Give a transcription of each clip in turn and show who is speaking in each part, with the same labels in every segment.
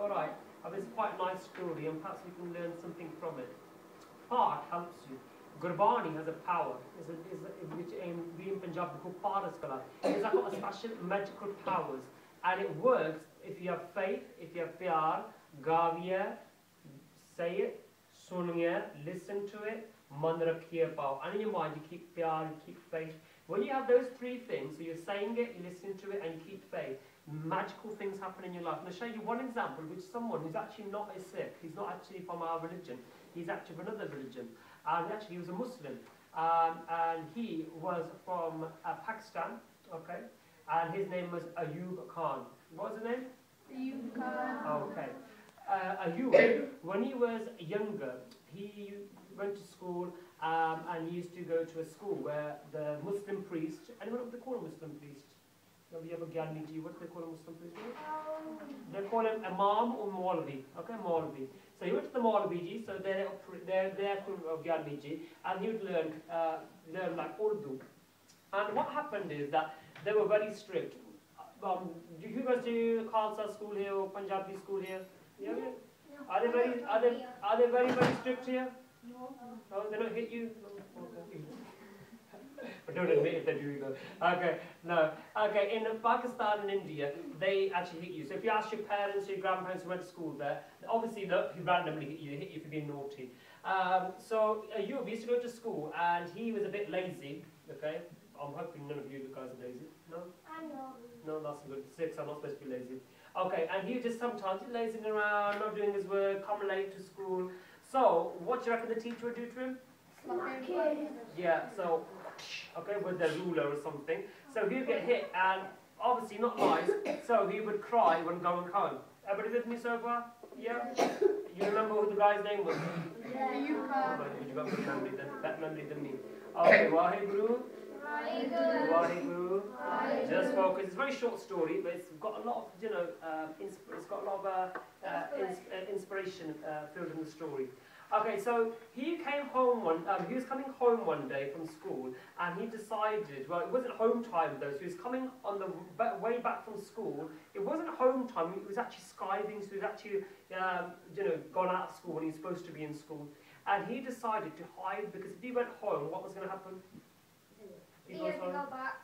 Speaker 1: alright? It's quite a nice story, and perhaps we can learn something from it. Part helps you. Gurbani has a power, which we in Punjabi call Paras Kala. It's like got a special magical powers, and it works if you have faith, if you have pyar, gaviya, say it, suniya, listen to it, man rakhiye pao. And in your mind you keep pyar, you keep faith. When you have those three things, so you're saying it, you're listening to it, and you keep faith, magical things happen in your life. And I'll show you one example, which someone who's actually not a Sikh, he's not actually from our religion, he's actually from another religion. And actually he was a Muslim, and he was from Pakistan, okay, and his name was Ayub Khan. What was his name?
Speaker 2: Ayub Khan.
Speaker 1: Okay. Ayub, when he was younger, he went to school, and he used to go to a school where the Muslim priest, anyone know what they call a Muslim priest? Have you ever Gyani ji, what do they call a Muslim priest? They call him Imam or Maulvi, okay, Maulvi. So he went to the Maulvi ji, so they're Gyani ji, and he would learn like Urdu. And what happened is that they were very strict. Do you guys do Khalsa school here or Punjabi school here? Yeah. Are they very strict here? No. Oh, they don't hit you? Okay. But don't admit if they do either. Okay, no. Okay, in Pakistan and India, they actually hit you. So if you ask your parents or your grandparents who went to school there, obviously look, he randomly hit you for being naughty. So Ayub used to go to school, and he was a bit lazy, okay? I'm hoping none of you guys are lazy. No?
Speaker 2: I know.
Speaker 1: No, that's good. Six, I'm not supposed to be lazy. Okay, and he just sometimes lazing around, not doing his work, come late to school. So, what do you reckon the teacher would do to him? Yeah, so, okay, with the ruler or something. So he would get hit, and obviously not nice, so he would cry when going home. Everybody with me so far? Yeah? You remember who the guy's name was?
Speaker 2: Yeah, you can.
Speaker 1: Oh, you got better memory than me. Okay, Waheguru. Waheguru. Just focus. It's a very short story, but it's got a lot of, you know, it's got a lot of inspiration filled in the story. Okay, so he came home he was coming home one day from school, and he decided, well, it wasn't home time though, so he was coming on the way back from school. It wasn't home time, it was actually skiving, so he was actually, you know, gone out of school when he was supposed to be in school. And he decided to hide, because if he went home, what was going to happen?
Speaker 2: He had to go back.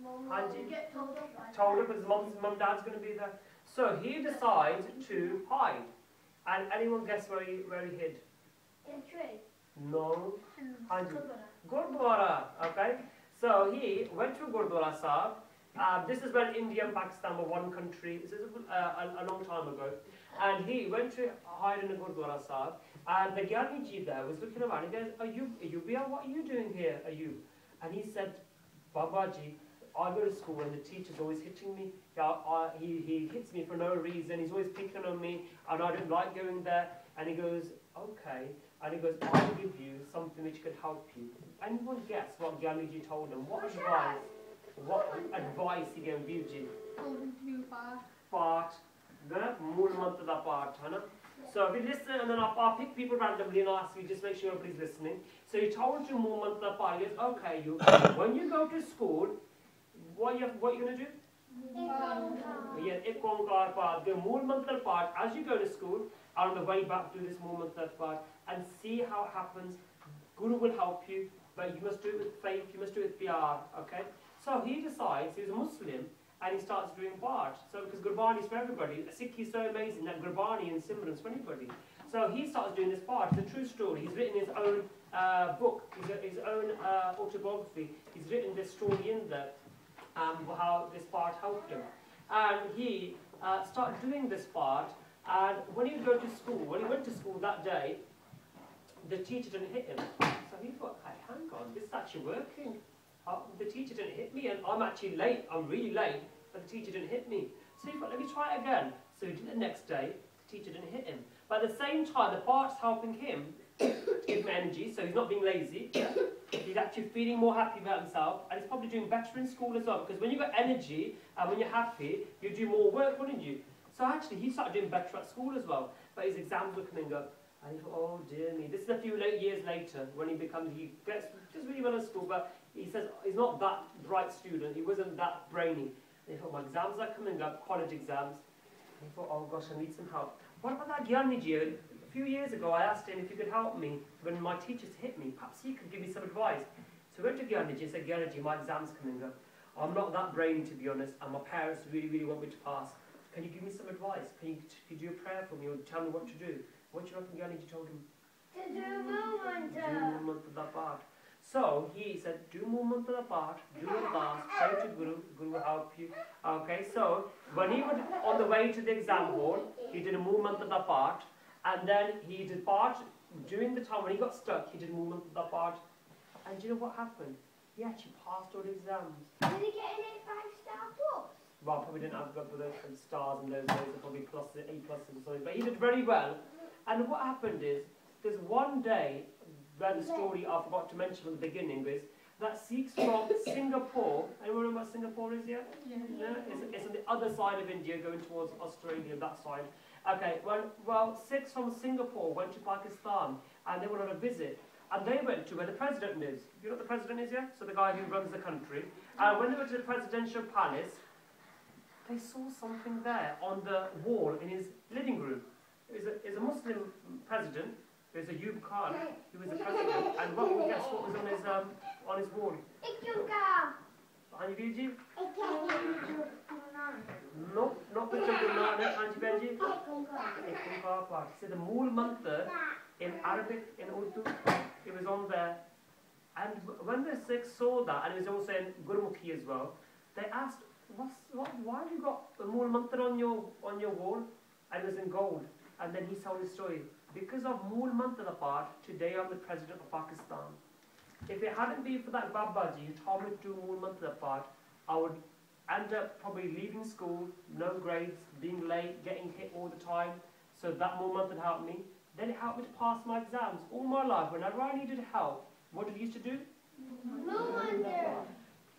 Speaker 2: Mom would get told off.
Speaker 1: Told him because mum dad's going to be there. So he decided to hide. And anyone guess where he hid?
Speaker 2: In a tree.
Speaker 1: No. Gurdwara. Okay. So he went to Gurdwara Sahib. This is when India and Pakistan were one country. This is a long time ago. And he went to hide in the Gurdwara Sahib. And the Gyani ji there was looking around. He goes, Ayub, what are you doing here, Ayub? And he said, Babaji, I go to school and the teacher's always hitting me. He hits me for no reason. He's always picking on me, and I don't like going there. And he goes, okay. And he goes, I'll give you something which could help you. Anyone guess what Gyaliji told him? What advice he gave Vyuji?
Speaker 2: Told him to do
Speaker 1: Part. The mool mantar da part, hai na? So we listen, and then I'll pick people randomly and ask you, just make sure everybody's listening. So he told you mool mantar da part. He goes, okay, you. When you go to school, what are you going to do? Yeah, ik onkar part. The mool mantar part. As you go to school, on the way back, do this mool mantar part and see how it happens. Guru will help you, but you must do it with faith. You must do it with pyar. Okay. So he decides he's a Muslim. And he starts doing part. So, because Gurbani is for everybody. Sikh is so amazing that Gurbani and Simran is for anybody. So he starts doing this part. It's a true story. He's written his own book, his own autobiography. He's written this story in there, how this part helped him. And he started doing this part. And when he would go to school, when he went to school that day, the teacher didn't hit him. So he thought, hey, hang on, this is actually working. The teacher didn't hit me, and I'm actually late. I'm really late, but the teacher didn't hit me. So he thought, let me try it again. So he did it the next day. The teacher didn't hit him. But at the same time, the part's helping him to give him energy, so he's not being lazy. Yeah? He's actually feeling more happy about himself, and he's probably doing better in school as well. Because when you've got energy and when you're happy, you do more work, wouldn't you? So actually, he started doing better at school as well. But his exams were coming up. And he thought, oh dear me. This is a few years later when he gets just really well at school, but he says he's not that bright student. He wasn't that brainy. And he thought, my exams are coming up, college exams. He thought, oh gosh, I need some help. What about that Gyaniji? A few years ago, I asked him if he could help me when my teachers hit me. Perhaps he could give me some advice. So I went to Gyaniji and said, Gyaniji, my exam's coming up. I'm not that brainy, to be honest, and my parents really, really want me to pass. Can you give me some advice? Can you do a prayer for me or tell me what to do? What do you reckon Gyaniji told him?
Speaker 2: To do movement.
Speaker 1: Do mool mantra part. So he said, do mool mantra part, do ardas, pray to Guru, Guru will help you. Okay, so when he was on the way to the exam hall, he did a mool mantra part, and then he did part, during the time when he got stuck, he did mool mantra part. And do you know what happened? He actually passed all the exams.
Speaker 2: Did he get an 5-star plus?
Speaker 1: Well, probably didn't have the stars and those days, probably pluses, A pluses or something, but he did very well. And what happened is, there's one day, where the story I forgot to mention from the beginning is, that Sikhs from Singapore, anyone know what Singapore is yet? Yeah. It's on the other side of India, going towards Australia, that side. Okay, well, Sikhs from Singapore went to Pakistan, and they were on a visit. And they went to where the president is. You know what the president is, yeah? So the guy who runs the country. And when they went to the presidential palace, they saw something there on the wall in his living room. It was a Muslim president. It was a Ayub Khan, who was the president. And guess what was on his wall? Hanji Biji? No, not the Gurmat. Hanji Biji? He said the mool mantra in Arabic, in Urdu, it was on there. And when the Sikhs saw that, and it was also in Gurmukhi as well, they asked, why have you got the mool mantra on your wall? And it was in gold. And then he told his story. Because of mool mantra part, today I'm the president of Pakistan. If it hadn't been for that Babaji who told me to do mool mantra part, I would end up probably leaving school, no grades, being late, getting hit all the time. So that mool mantra helped me. Then it helped me to pass my exams. All my life, whenever I needed help, what did I used to do?
Speaker 2: Mool mantra.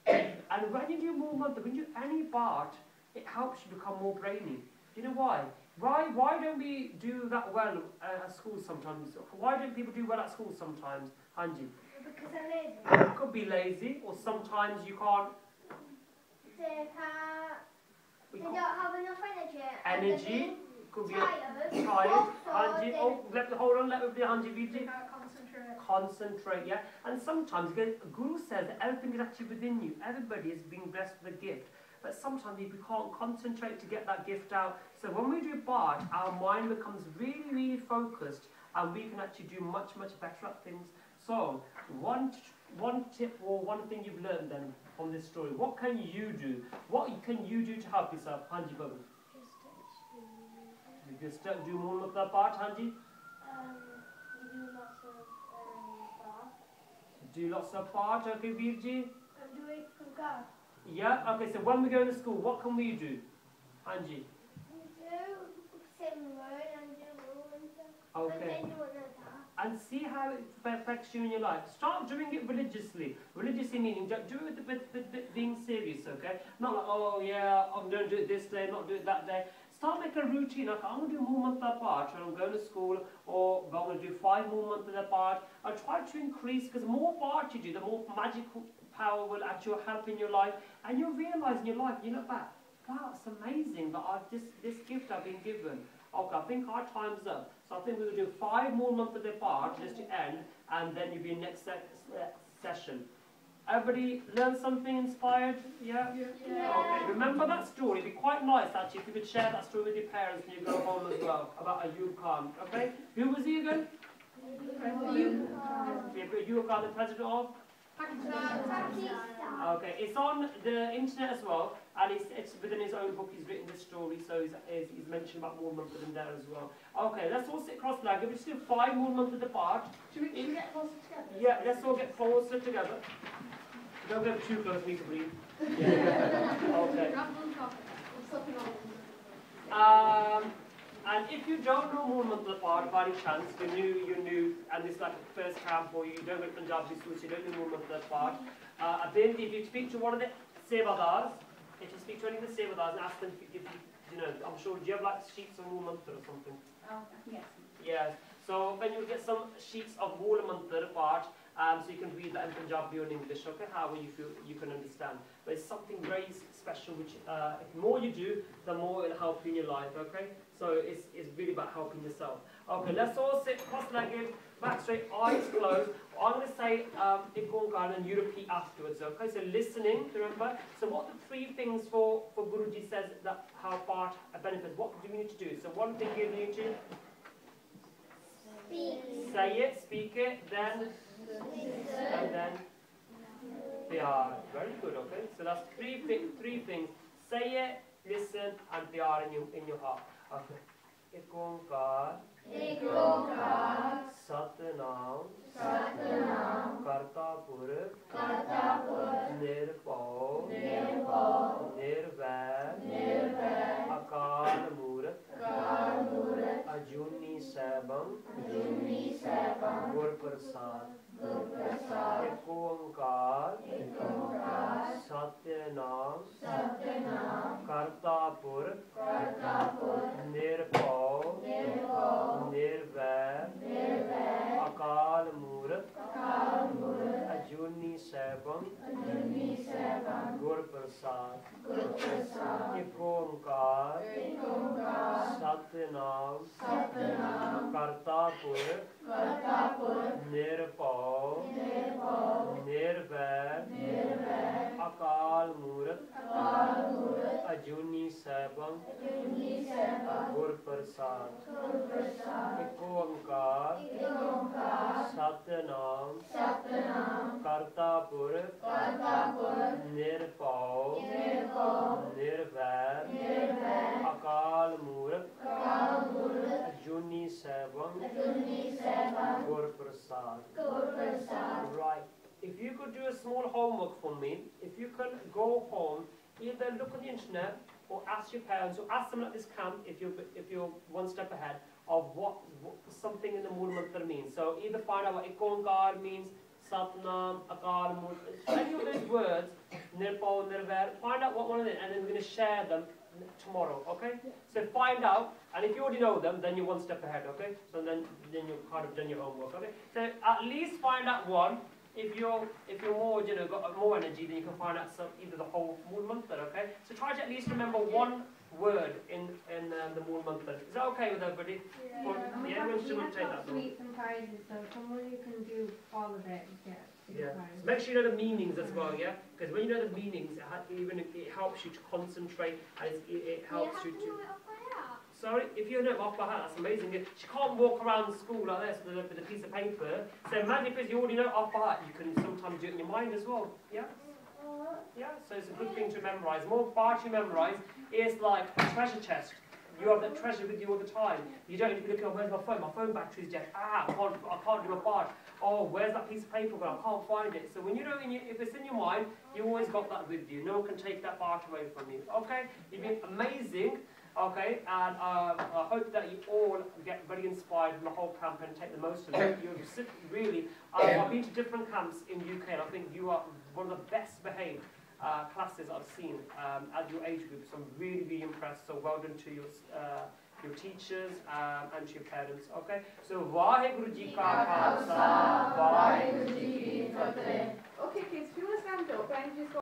Speaker 1: And when you do mool mantra, when you do any part, it helps you become more brainy. Do you know why? Why don't we do that well at school sometimes? Why don't people do well at school sometimes, Hanji?
Speaker 2: Because they're lazy.
Speaker 1: You could be lazy, or sometimes you can't.
Speaker 2: They don't have enough energy.
Speaker 1: Energy could be
Speaker 2: tired.
Speaker 1: Hanji, hold on, let me be Hanji Viji.
Speaker 2: Concentrate.
Speaker 1: Yeah. And sometimes Guru says that everything is actually within you. Everybody is being blessed with a gift. But sometimes we can't concentrate to get that gift out. So when we do Bard, our mind becomes really, really focused, and we can actually do much, much better at things. So one tip or one thing you've learned then from this story, what can you do? What can you do to help yourself, Hanji Babu? You just do more of that part, Hanji?
Speaker 2: You do lots of
Speaker 1: Do lots of part, okay, Virji?
Speaker 2: do it from God.
Speaker 1: Yeah, okay, so when we go to school, what can we do? Hanji? Okay. And see how it affects you in your life. Start doing it religiously. Religiously meaning, do it with being serious, okay? Not like, oh yeah, I'm going to do it this day, not do it that day. Start making a routine, like I'm going to do mool mantra part, and I'm going to school, or I'm going to do 5 mool mantra part. I try to increase, because the more part you do, the more magical power will actually help in your life, and you'll realise in your life, you look back, wow, it's amazing that this gift I've been given. Okay, I think our time's up. So I think we will do 5 more months of the part just to end, and then you'll be next session. Everybody learn something inspired? Yeah? Okay. Remember that story. It'd be quite nice actually if you could share that story with your parents when you go home as well about Ayub Khan. Okay? Who was he again? Ayub Khan, the president of? Okay, it's on the internet as well, and it's within his own book. He's written this story, so he's mentioned about more months in there as well. Okay, let's all sit cross-legged. We'll just do 5 more months apart. Should we get closer together? Yeah, let's all get closer together. Don't get too close, we need to breathe. Yeah. Okay. And if you don't know more months apart by any chance, you're new, and this is like the first camp, or you don't go to Punjabi school, so you don't know more months apart. Then if you speak to one of the sevadars, if you speak to any of the sevadars and ask them if you know, I'm sure, do you have like sheets of wool mantra or something?
Speaker 2: Yes.
Speaker 1: Yes. So then you'll get some sheets of wool mantra apart, So you can read that in Punjabi or in English, okay, however you feel you can understand. But it's something very special which the more you do, the more it'll help you in your life, okay? So it's really about helping yourself. Okay, let's all sit cross-legged, back straight, eyes closed. I'm going to say Ikon and you repeat afterwards, okay? So listening, remember. So what are the 3 things for Guruji says that how part benefits? What do we need to do? So one thing you need to
Speaker 2: Speak.
Speaker 1: say it, speak it, then and then pyar. Very good, okay? So that's three things. Say it, listen, and pyar in your heart. Okay. एक ओंकार सतनाम करता पुरख निर्भौ निर्वैर अकाल मूरत अजूनी सैभम गुर प्रसाद एक ओंकार सतनाम करता पुरख निर्भौ निर्वैर अकाल मूरत अजूनी सैभम गुर प्रसाद एक ओंकार सतनाम करता पुरख निर्भौ निर्वैर अकाल मूरत अजूनी सैभम गुर प्रसाद एक ओंकार सतनाम करता पुरख निर्भौ निर्वैर अकाल मूरत अजूनी सैभम गुर प्रसाद. Right. If you could do a small homework for me, if you can go home, either look on the internet or ask your parents or ask them at this camp if you're one step ahead of what something in the Mool Mantar means. So either find out what Ikonkar means, Satnam, Akal, Mool, any of those words, Nirpau, Nirvair, find out what one of them, and then we're going to share them tomorrow, okay? So find out, and if you already know them, then you're one step ahead, okay? So then you've kind of done your homework, okay? So at least find out one. If you're more, got more energy, then you can find out either the whole Mool Mantar, okay? So try to at least remember one word in the Mool Mantar. Is that okay with everybody? Yeah, everyone should take that.
Speaker 3: Sweets and pies and stuff. Someone who can do all of it.
Speaker 1: Yeah. So make sure you know the meanings as well, yeah? Because when you know the meanings, it helps you to concentrate, and it helps you to. Sorry, if you know it off by heart, that's amazing. She can't walk around school like this with a piece of paper. So imagine if you already know it off by heart, you can sometimes do it in your mind as well. Yeah? Yeah, so it's a good thing to memorize. More part you memorize, it's like a treasure chest. You have that treasure with you all the time. You don't need to be looking, oh, where's my phone? My phone battery's dead. I can't do my part. Oh, where's that piece of paper? Well, I can't find it. So when you know, if it's in your mind, you always got that with you. No one can take that part away from you. Okay? You've been amazing. Okay, and I hope that you all get very inspired from the whole camp and take the most of it. You're really, I've been to different camps in UK, and I think you are one of the best behaved classes I've seen at your age group. So I'm really, really impressed. So well done to your teachers and to your parents. Okay, so Vaheguru Ji Ka Khalsa, Vaheguru Ji Ki Fateh.
Speaker 4: Okay, kids, if you want to stand up and just go.